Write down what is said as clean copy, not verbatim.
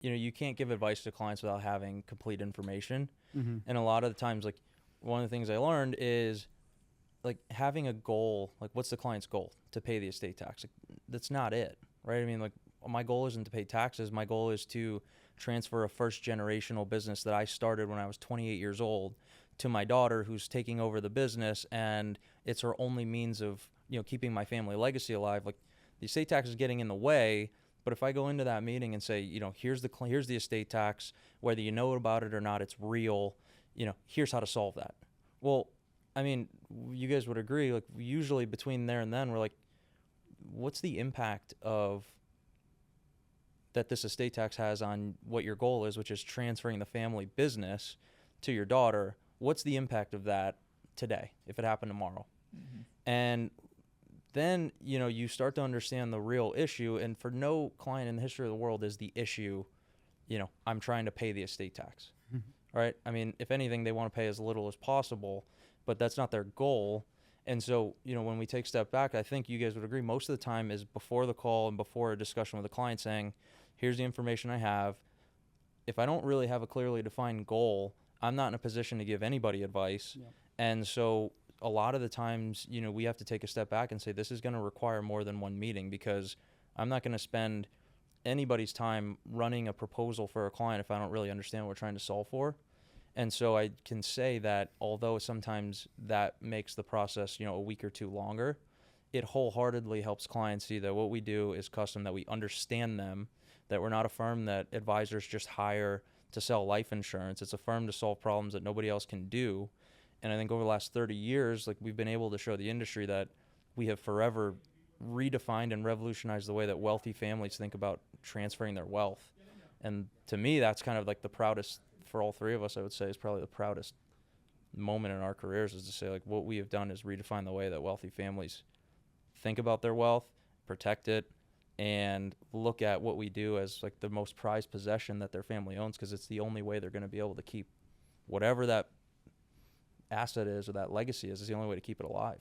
you can't give advice to clients without having complete information. Mm-hmm. And a lot of the times, like, one of the things I learned is, like, having a goal. Like, what's the client's goal? To pay the estate tax. Like, that's not it, right? I mean, like, my goal isn't to pay taxes. My goal is to transfer a first generational business that I started when I was 28 years old to my daughter, who's taking over the business, and it's her only means of, keeping my family legacy alive. Like, the estate tax is getting in the way, but if I go into that meeting and say, here's the estate tax, whether you know about it or not, it's real, here's how to solve that. Well, I mean, you guys would agree, like, usually between there and then, we're like, what's the impact of that this estate tax has on what your goal is, which is transferring the family business to your daughter? What's the impact of that today if it happened tomorrow? Mm-hmm. And then, you start to understand the real issue. And for no client in the history of the world is the issue, I'm trying to pay the estate tax, right? I mean, if anything, they want to pay as little as possible, but that's not their goal. And so, when we take a step back, I think you guys would agree most of the time is before the call and before a discussion with the client saying, here's the information I have. If I don't really have a clearly defined goal, I'm not in a position to give anybody advice. Yep. And so a lot of the times, we have to take a step back and say, this is going to require more than one meeting, because I'm not going to spend anybody's time running a proposal for a client if I don't really understand what we're trying to solve for. And so I can say that although sometimes that makes the process, a week or two longer, it wholeheartedly helps clients see that what we do is custom, that we understand them, that we're not a firm that advisors just hire to sell life insurance. It's a firm to solve problems that nobody else can do. And I think over the last 30 years, like, we've been able to show the industry that we have forever redefined and revolutionized the way that wealthy families think about transferring their wealth. And to me, that's kind of like the proudest, for all three of us, I would say, is probably the proudest moment in our careers, is to say, like, what we have done is redefine the way that wealthy families think about their wealth, protect it, and look at what we do as, like, the most prized possession that their family owns, because it's the only way they're going to be able to keep whatever that asset is or that legacy is the only way to keep it alive.